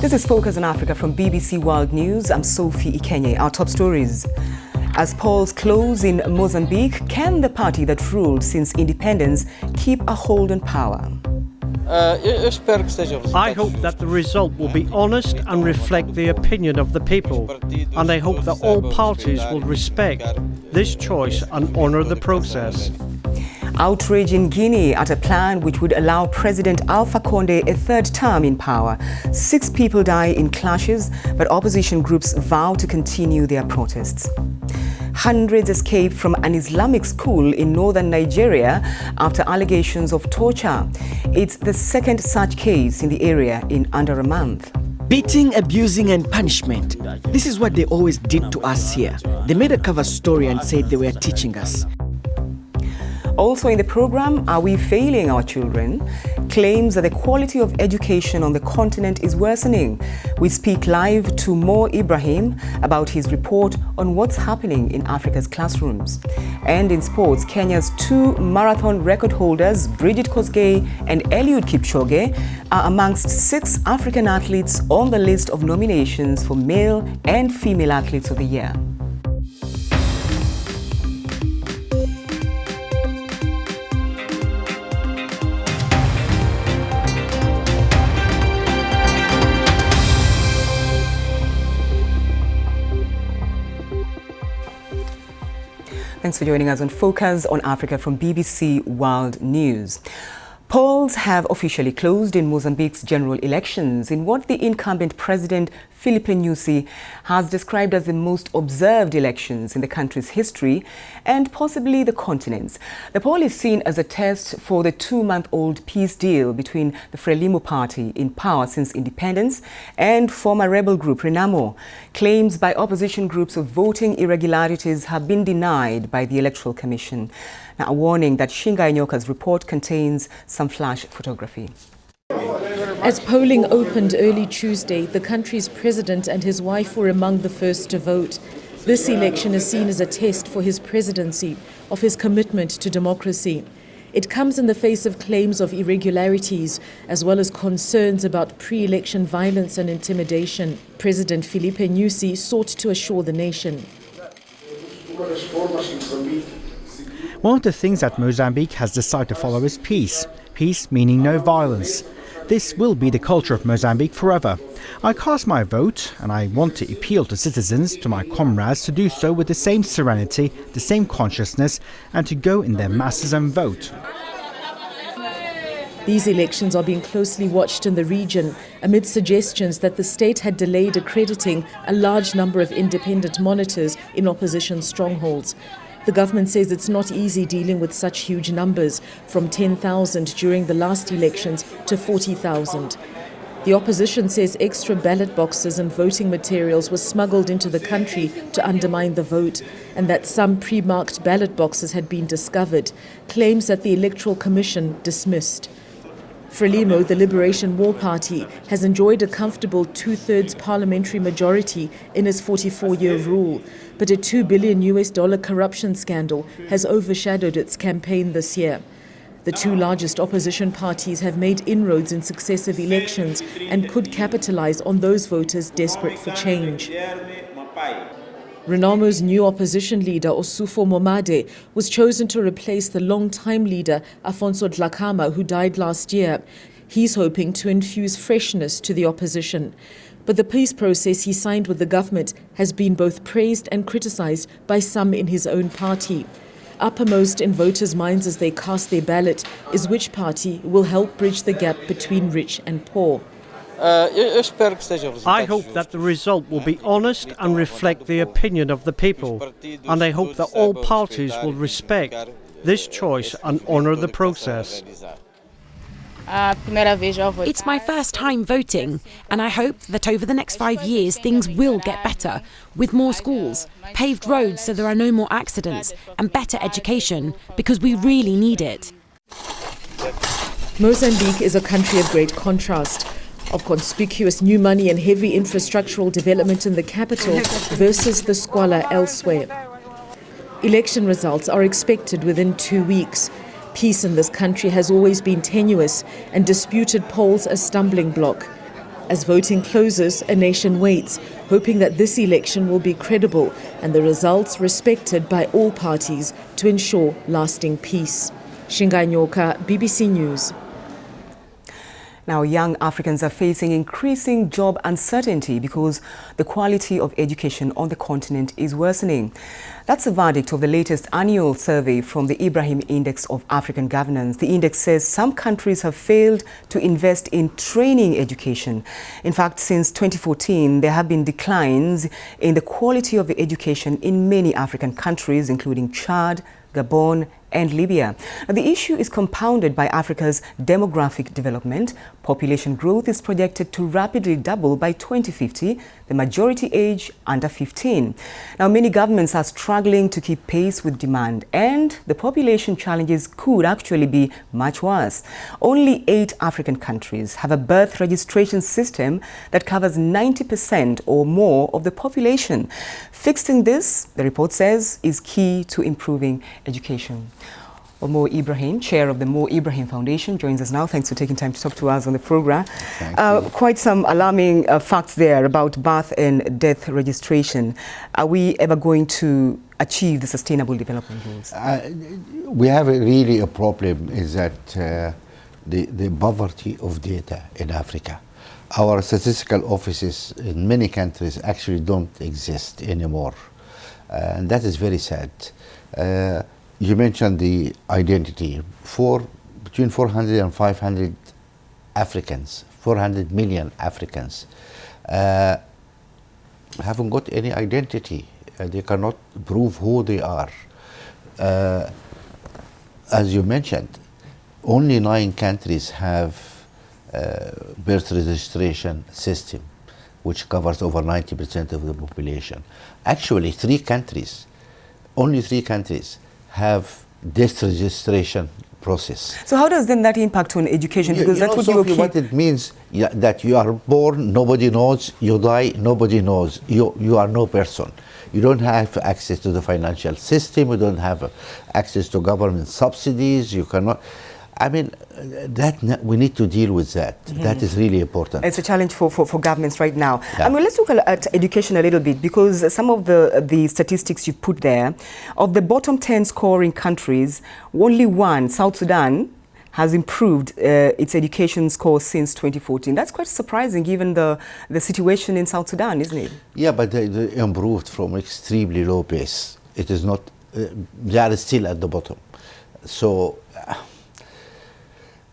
This is Focus on Africa from BBC World News. I'm Sophie Ikenye. Our top stories. As polls close in Mozambique, can the party that ruled since independence keep a hold on power? I hope that the result will be honest and reflect the opinion of the people, and I hope that all parties will respect this choice and honour the process. Outrage in Guinea at a plan which would allow President Alpha Condé a third term in power. 6 people die in clashes, but opposition groups vow to continue their protests. Hundreds escaped from an Islamic school in northern Nigeria after allegations of torture. It's the second such case in the area in under a month. Beating, abusing and punishment. This is what they always did to us here. They made a cover story and said they were teaching us. Also in the program, are we failing our children? Claims that the quality of education on the continent is worsening. We speak live to Mo Ibrahim about his report on what's happening in Africa's classrooms. And in sports, Kenya's 2 marathon record holders, Bridget Kosgei and Eliud Kipchoge, are amongst 6 African athletes on the list of nominations for Male and Female Athletes of the Year. Thanks for joining us on Focus on Africa from BBC World News. Polls have officially closed in Mozambique's general elections in what the incumbent president, Filipe Nyusi, has described as the most observed elections in the country's history and possibly the continent's. The poll is seen as a test for the 2-month-old peace deal between the Frelimo party, in power since independence, and former rebel group Renamo. Claims by opposition groups of voting irregularities have been denied by the Electoral Commission. Now, a warning that Shinga Inyoka's report contains some flash photography. As polling opened early Tuesday, the country's president and his wife were among the first to vote. This election is seen as a test for his presidency, of his commitment to democracy. It comes in the face of claims of irregularities, as well as concerns about pre-election violence and intimidation. President Filipe Nyusi sought to assure the nation. One of the things that Mozambique has decided to follow is peace. Peace meaning no violence. This will be the culture of Mozambique forever. I cast my vote and I want to appeal to citizens, to my comrades, to do so with the same serenity, the same consciousness, and to go in their masses and vote. These elections are being closely watched in the region amid suggestions that the state had delayed accrediting a large number of independent monitors in opposition strongholds. The government says it's not easy dealing with such huge numbers, from 10,000 during the last elections to 40,000. The opposition says extra ballot boxes and voting materials were smuggled into the country to undermine the vote, and that some pre-marked ballot boxes had been discovered, claims that the Electoral Commission dismissed. Frelimo, the Liberation War Party, has enjoyed a comfortable 2/3 parliamentary majority in its 44-year rule, but a $2 billion corruption scandal has overshadowed its campaign this year. The 2 largest opposition parties have made inroads in successive elections and could capitalize on those voters desperate for change. Renamo's new opposition leader, Osufo Momade, was chosen to replace the long-time leader, Afonso Dhlakama, who died last year. He's hoping to infuse freshness to the opposition. But the peace process he signed with the government has been both praised and criticized by some in his own party. Uppermost in voters' minds as they cast their ballot is which party will help bridge the gap between rich and poor. I hope that the result will be honest and reflect the opinion of the people, and I hope that all parties will respect this choice and honour the process. It's my first time voting, and I hope that over the next 5 years things will get better, with more schools, paved roads so there are no more accidents, and better education, because we really need it. Mozambique is a country of great contrast, of conspicuous new money and heavy infrastructural development in the capital versus the squalor elsewhere. Election results are expected within 2 weeks. Peace in this country has always been tenuous and disputed polls a stumbling block. As voting closes, a nation waits, hoping that this election will be credible and the results respected by all parties to ensure lasting peace. Shinganyoka, BBC News. Now, young Africans are facing increasing job uncertainty because the quality of education on the continent is worsening. That's the verdict of the latest annual survey from the Ibrahim Index of African Governance. The index says some countries have failed to invest in training education. In fact, since 2014, there have been declines in the quality of the education in many African countries, including Chad, Gabon, and Libya. Now, the issue is compounded by Africa's demographic development. Population growth is projected to rapidly double by 2050, the majority age under 15. Now, many governments are struggling to keep pace with demand, and the population challenges could actually be much worse. Only 8 African countries have a birth registration system that covers 90% or more of the population. Fixing this, the report says, is key to improving education. Mo Ibrahim, chair of the Mo Ibrahim Foundation, joins us now. Thanks for taking time to talk to us on the program. Quite some alarming facts there about birth and death registration. Are we ever going to achieve the sustainable development goals? We have really a problem is that the poverty of data in Africa. Our statistical offices in many countries actually don't exist anymore. And that is very sad. You mentioned the identity. Between 400 and 500 Africans, 400 million Africans, haven't got any identity. They cannot prove who they are. As you mentioned, only 9 countries have birth registration system, which covers over 90% of the population. Actually, only 3 countries have death registration process. So how does then that impact on education? Because that's what you keep... What it means, that you are born, nobody knows, you die, nobody knows. You are no person. You don't have access to the financial system, you don't have access to government subsidies, you cannot... I mean, we need to deal with that. That is really important. It's a challenge for governments right now. Yeah. I mean, let's look at education a little bit, because some of the statistics you put there, of the bottom 10 scoring countries, only one, South Sudan, has improved its education score since 2014. That's quite surprising given the situation in South Sudan, isn't it? Yeah, but they improved from extremely low base. It is not, they are still at the bottom. So,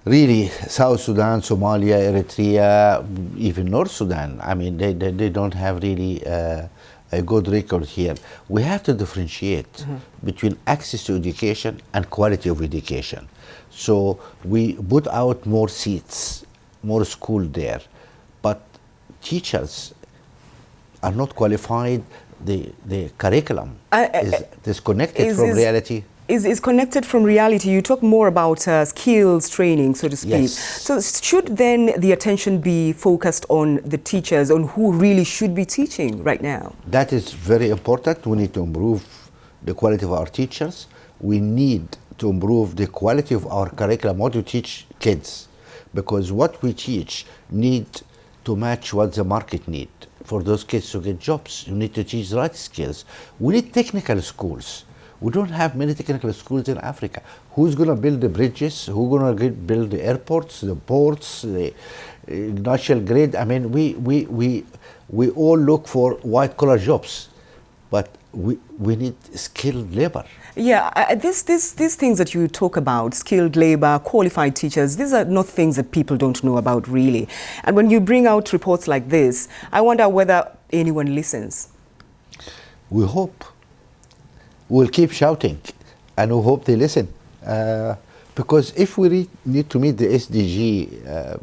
really, South Sudan, Somalia, Eritrea, even North Sudan, I mean, they don't have really a good record here. We have to differentiate between access to education and quality of education. So we put out more seats, more school there, but teachers are not qualified. The curriculum is disconnected from reality. Is connected from reality. You talk more about skills training, so to speak. Yes. So should then the attention be focused on the teachers, on who really should be teaching right now? That is very important. We need to improve the quality of our teachers. We need to improve the quality of our curriculum, what we teach kids. Because what we teach need to match what the market needs. For those kids to get jobs, you need to teach the right skills. We need technical schools. We don't have many technical schools in Africa. Who's going to build the bridges? Who's going to build the airports, the ports, the natural grid? I mean, we all look for white-collar jobs, but we need skilled labor. Yeah, these things that you talk about, skilled labor, qualified teachers, these are not things that people don't know about, really. And when you bring out reports like this, I wonder whether anyone listens. We hope. We'll keep shouting, and we hope they listen. Because if we need to meet the SDG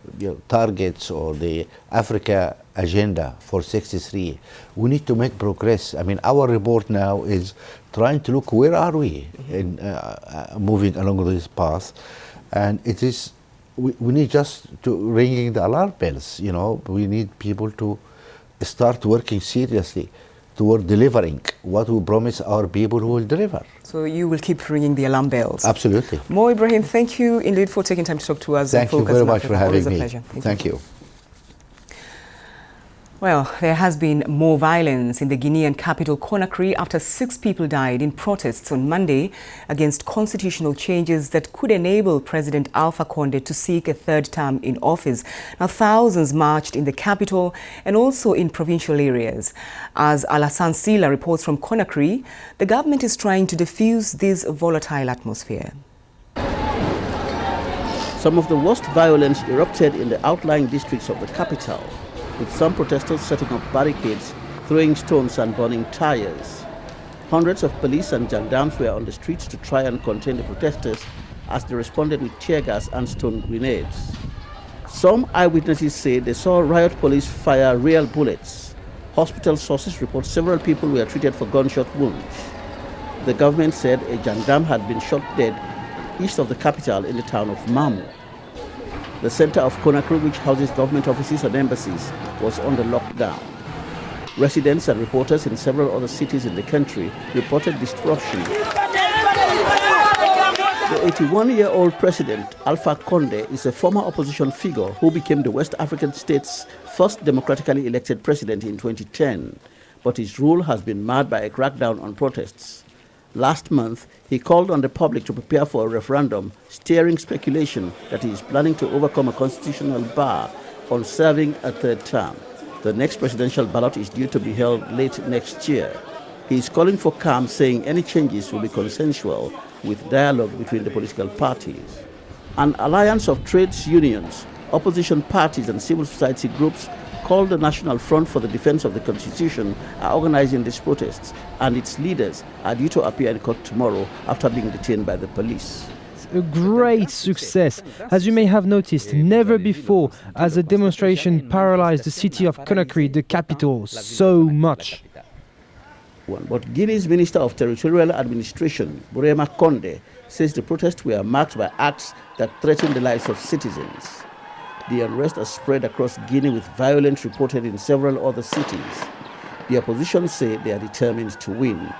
targets or the Africa agenda for 63, we need to make progress. I mean, our report now is trying to look where are we in moving along this path, and it is we need just to ringing the alarm bells. You know, we need people to start working seriously toward delivering what we promise our people who will deliver. So you will keep ringing the alarm bells. Absolutely. Mo Ibrahim, thank you indeed for taking time to talk to us. Thank you very much for having me. Always a pleasure. Thank you. Well, there has been more violence in the Guinean capital Conakry after 6 people died in protests on Monday against constitutional changes that could enable President Alpha Condé to seek a third term in office. Now, thousands marched in the capital and also in provincial areas. As Alassane Sila reports from Conakry, the government is trying to diffuse this volatile atmosphere. Some of the worst violence erupted in the outlying districts of the capital, with some protesters setting up barricades, throwing stones and burning tires. Hundreds of police and gendarmes were on the streets to try and contain the protesters as they responded with tear gas and stone grenades. Some eyewitnesses say they saw riot police fire real bullets. Hospital sources report several people were treated for gunshot wounds. The government said a gendarme had been shot dead east of the capital in the town of Mamu. The center of Conakry, which houses government offices and embassies, was under lockdown. Residents and reporters in several other cities in the country reported disruption. The 81-year-old president, Alpha Condé, is a former opposition figure who became the West African state's first democratically elected president in 2010. But his rule has been marred by a crackdown on protests. Last month, he called on the public to prepare for a referendum, stirring speculation that he is planning to overcome a constitutional bar on serving a third term. The next presidential ballot is due to be held late next year. He is calling for calm, saying any changes will be consensual with dialogue between the political parties. An alliance of trades unions, opposition parties and civil society groups called the National Front for the Defense of the Constitution are organizing these protests, and its leaders are due to appear in court tomorrow after being detained by the police. A great success. As you may have noticed, never before has a demonstration paralyzed the city of Conakry, the capital, so much. But Guinea's Minister of Territorial Administration, Burema Condé, says the protests were marked by acts that threaten the lives of citizens. The unrest has spread across Guinea, with violence reported in several other cities. The opposition say they are determined to win.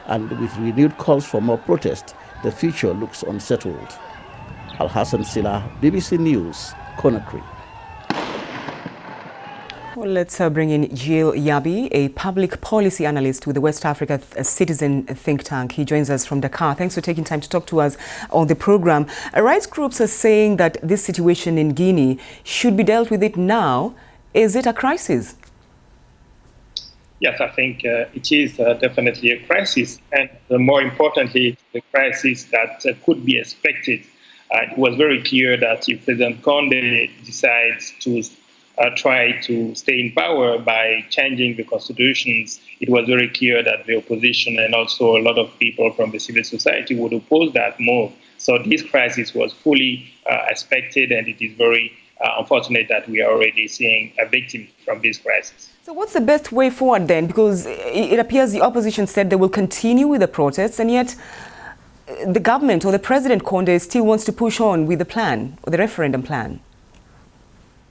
And with renewed calls for more protest, the future looks unsettled. Alassane Sila, BBC News, Conakry. Well, let's bring in Jill Yabi, a public policy analyst with the West Africa Citizen think tank. He joins us from Dakar. Thanks for taking time to talk to us on the program. Rights groups are saying that this situation in Guinea should be dealt with it now. Is it a crisis? Yes, I think it is definitely a crisis, and more importantly, the crisis that could be expected. It was very clear that if President Condé decides to try to stay in power by changing the constitutions, it was very clear that the opposition and also a lot of people from the civil society would oppose that move. So this crisis was fully expected, and it is very unfortunate that we are already seeing a victim from this crisis. So what's the best way forward then? Because it appears the opposition said they will continue with the protests, and yet the government or the President Condé still wants to push on with the plan, or the referendum plan.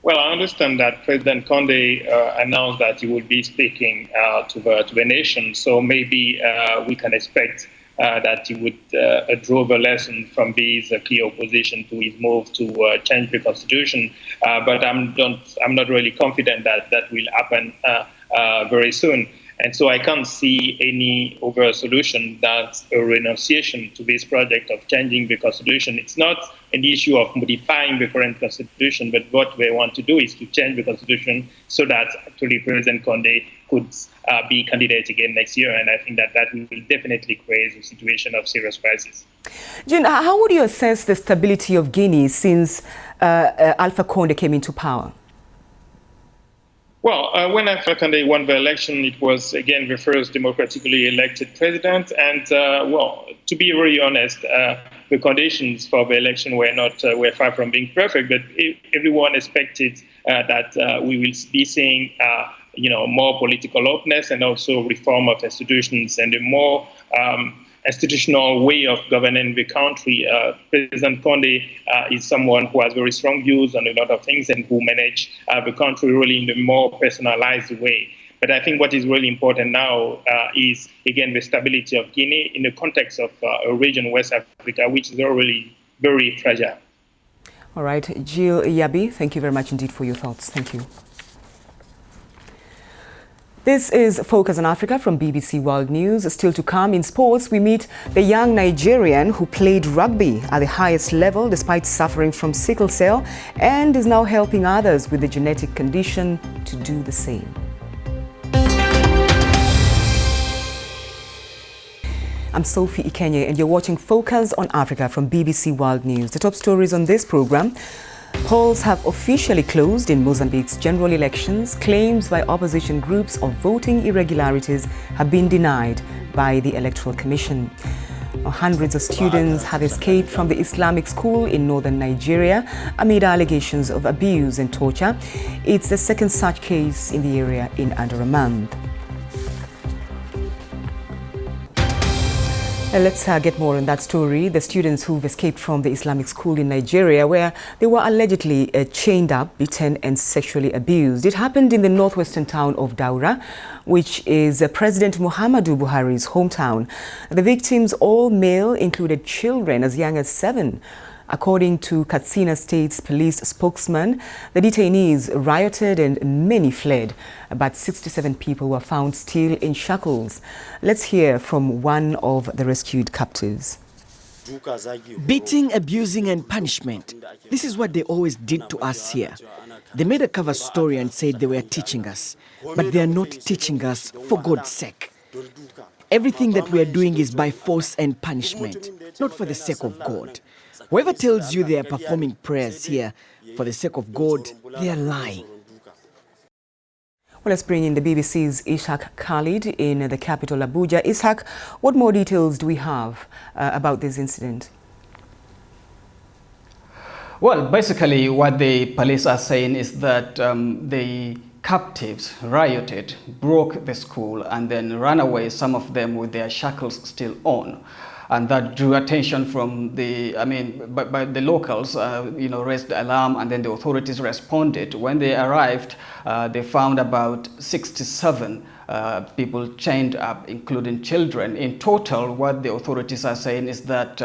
Well, I understand that President Condé announced that he would be speaking to the nation, so maybe we can expect that he would draw the lesson from this clear opposition to his move to change the constitution. But I'm not really confident that that will happen very soon. And so I can't see any other solution that's a renunciation to this project of changing the constitution. It's not an issue of modifying the current constitution, but what they want to do is to change the constitution so that actually President Condé could be candidate again next year. And I think that that will definitely create a situation of serious crisis. Jean, how would you assess the stability of Guinea since Alpha Condé came into power? Well, when Alpha Condé won the election, it was, again, the first democratically elected president. And, well, to be really honest, the conditions for the election were far from being perfect. But everyone expected that we will be seeing, more political openness and also reform of institutions and a more institutional way of governing the country. President Condé is someone who has very strong views on a lot of things and who manage the country really in a more personalized way. But I think what is really important now is, again, the stability of Guinea in the context of a region, West Africa, which is already very fragile. All right. Jill Yabi, thank you very much indeed for your thoughts. Thank you. This is Focus on Africa from BBC World News. Still to come in sports, we meet the young Nigerian who played rugby at the highest level despite suffering from sickle cell and is now helping others with the genetic condition to do the same. I'm Sophie Ikenye and you're watching Focus on Africa from BBC World News. The top stories on this program. Polls have officially closed in Mozambique's general elections. Claims by opposition groups of voting irregularities have been denied by the Electoral Commission. Hundreds of students have escaped from the Islamic school in northern Nigeria amid allegations of abuse and torture. It's the second such case in the area in under a month. Let's get more on that story. The students who've escaped from the Islamic school in Nigeria, where they were allegedly chained up, beaten and sexually abused. It happened in the northwestern town of Daura, which is President Muhammadu Buhari's hometown. The victims, all male, included children as young as 7. According to Katsina State's police spokesman, the detainees rioted and many fled, but 67 people were found still in shackles. Let's hear from one of the rescued captives. Beating, abusing and punishment. This is what they always did to us here. They made a cover story and said they were teaching us, but they are not teaching us for God's sake. Everything that we are doing is by force and punishment, not for the sake of God. Whoever tells you they are performing prayers here for the sake of God, they are lying. Well, let's bring in the BBC's Ishak Khalid in the capital, Abuja. Ishak, what more details do we have about this incident? Well, basically what the police are saying is that the captives rioted, broke the school and then ran away, some of them with their shackles still on. And that drew attention from by the locals, raised the alarm, and then the authorities responded. When they arrived, they found about 67 people chained up, including children. In total, what the authorities are saying is that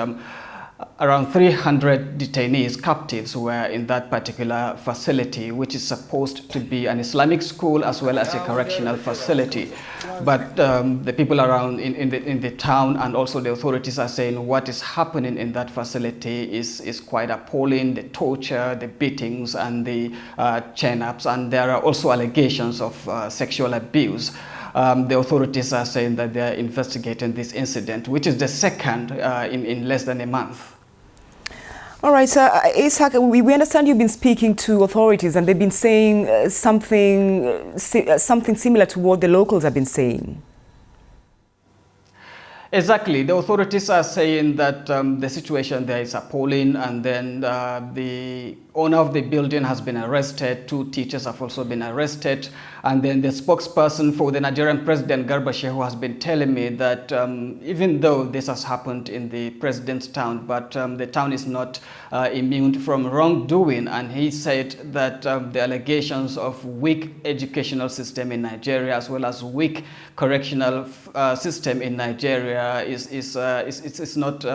around 300 detainees, captives, were in that particular facility, which is supposed to be an Islamic school as well as a correctional facility. But the people around in the town and also the authorities are saying what is happening in that facility is quite appalling. The torture, the beatings and the chain-ups, and there are also allegations of sexual abuse. The authorities are saying that they are investigating this incident, which is the second in less than a month. All right, so Ishak, we understand you've been speaking to authorities and they've been saying something similar to what the locals have been saying. Exactly. The authorities are saying that the situation there is appalling, and then the owner of the building has been arrested. 2 teachers have also been arrested. And then the spokesperson for the Nigerian president, Garba Shehu, has been telling me that even though this has happened in the president's town, but the town is not immune from wrongdoing. And he said that the allegations of weak educational system in Nigeria as well as weak correctional system in Nigeria is not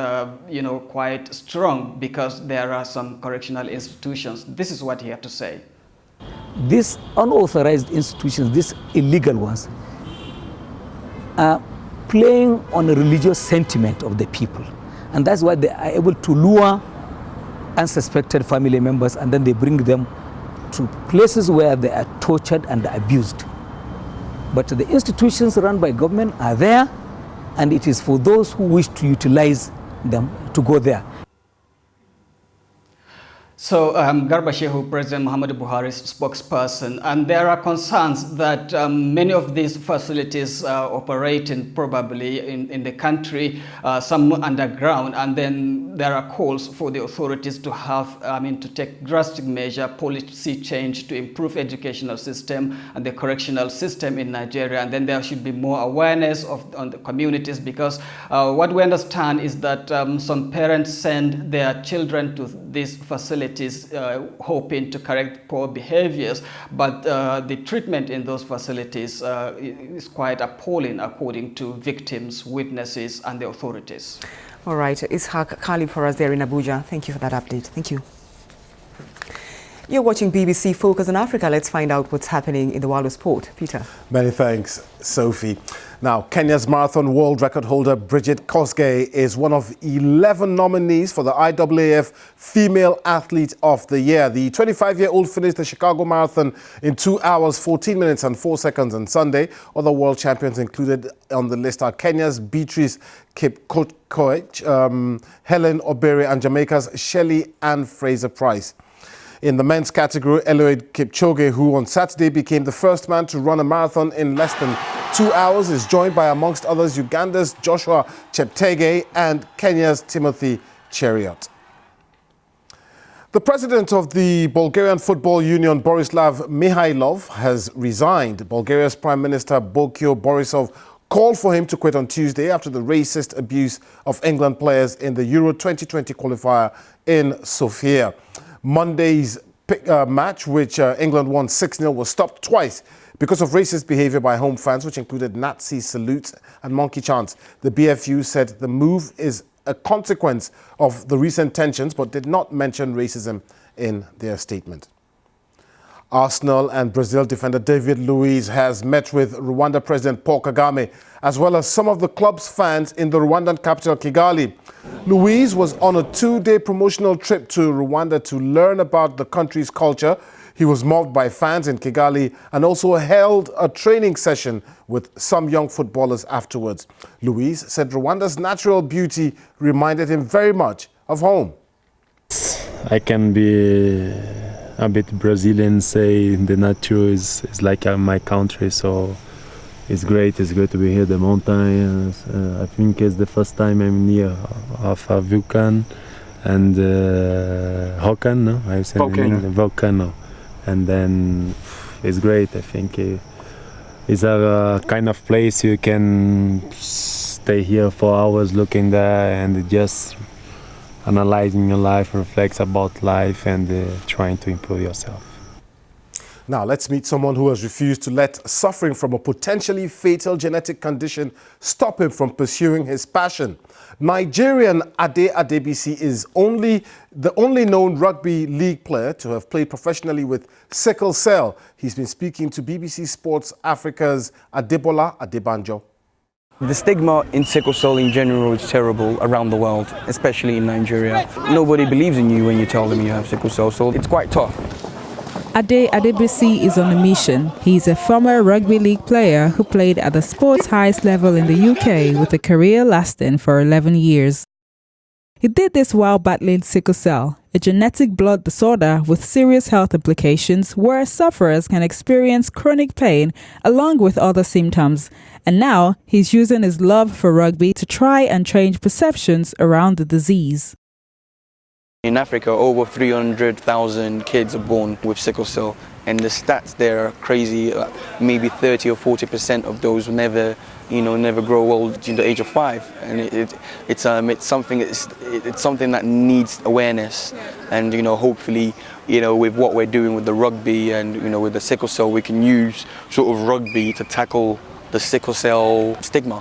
quite strong, because there are some correctional institutions. This is what he had to say. These unauthorized institutions, these illegal ones, are playing on the religious sentiment of the people. And that's why they are able to lure unsuspected family members, and then they bring them to places where they are tortured and abused. But the institutions run by government are there, and it is for those who wish to utilize them to go there. So Garba Shehu, President Muhammadu Buhari's spokesperson, and there are concerns that many of these facilities are operating probably in the country, some underground, and then there are calls for the authorities to have, to take drastic measure, policy change to improve educational system and the correctional system in Nigeria, and then there should be more awareness on the communities, because what we understand is that some parents send their children to these facilities hoping to correct poor behaviors, but the treatment in those facilities is quite appalling, according to victims, witnesses and the authorities. All right, Ishak Khalid for us there in Abuja. Thank you for that update. Thank you. You're watching BBC Focus on Africa. Let's find out what's happening in the world of sport. Peter. Many thanks, Sophie. Now, Kenya's marathon world record holder Bridget Kosgei is one of 11 nominees for the IAAF Female Athlete of the Year. The 25-year-old finished the Chicago Marathon in 2 hours, 14 minutes and 4 seconds on Sunday. Other world champions included on the list are Kenya's Beatrice Kipkoech, Helen Obere and Jamaica's Shelley Ann Fraser-Price. In the men's category, Eliud Kipchoge, who on Saturday became the first man to run a marathon in less than 2 hours, is joined by, amongst others, Uganda's Joshua Cheptegei and Kenya's Timothy Cheruiyot. The president of the Bulgarian Football Union, Borislav Mihailov, has resigned. Bulgaria's Prime Minister Boyko Borisov called for him to quit on Tuesday after the racist abuse of England players in the Euro 2020 qualifier in Sofia. Monday's match, which England won 6-0, was stopped twice because of racist behavior by home fans, which included Nazi salutes and monkey chants. The BFU said the move is a consequence of the recent tensions, but did not mention racism in their statement. Arsenal and Brazil defender David Luiz has met with Rwanda President Paul Kagame, as well as some of the club's fans in the Rwandan capital, Kigali. Luiz was on a 2-day promotional trip to Rwanda to learn about the country's culture. He was mobbed by fans in Kigali and also held a training session with some young footballers afterwards. Luiz said Rwanda's natural beauty reminded him very much of home. I can be a bit Brazilian, say the nature is like my country, so it's great. It's great to be here. The mountains. I think it's the first time I'm near of a volcano and volcano. I said volcano, and then it's great. I think it's a kind of place you can stay here for hours looking there and just analyzing your life, reflects about life and trying to improve yourself. Now let's meet someone who has refused to let suffering from a potentially fatal genetic condition stop him from pursuing his passion. Nigerian Ade Adebisi is the only known rugby league player to have played professionally with sickle cell. He's been speaking to BBC Sports Africa's Adebola Adebanjo. The stigma in sickle cell in general is terrible around the world, especially in Nigeria. Nobody believes in you when you tell them you have sickle cell, so it's quite tough. Ade Adebisi is on a mission. He's a former rugby league player who played at the sport's highest level in the UK with a career lasting for 11 years. He did this while battling sickle cell, a genetic blood disorder with serious health implications where sufferers can experience chronic pain along with other symptoms. And now he's using his love for rugby to try and change perceptions around the disease. In Africa, over 300,000 kids are born with sickle cell, and the stats there are crazy. Maybe 30 or 40% of those never grow old to the age of 5, and it's something that needs awareness. And hopefully, with what we're doing with the rugby and with the sickle cell, we can use sort of rugby to tackle the sickle cell stigma.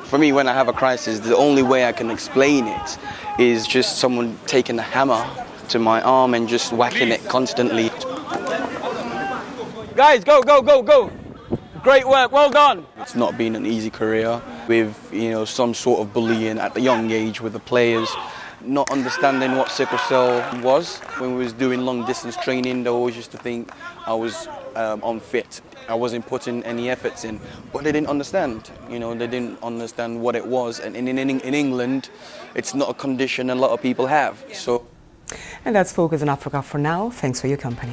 For me, when I have a crisis, the only way I can explain it is just someone taking a hammer to my arm and just whacking it constantly. Guys, go, go, go, go! Great work, well done! It's not been an easy career with, some sort of bullying at the young age with the players. Not understanding what sickle cell was. When we was doing long distance training, they always used to think I was unfit. I wasn't putting any efforts in, but they didn't understand. They didn't understand what it was. And in England, it's not a condition a lot of people have. So, and that's Focus on Africa for now. Thanks for your company.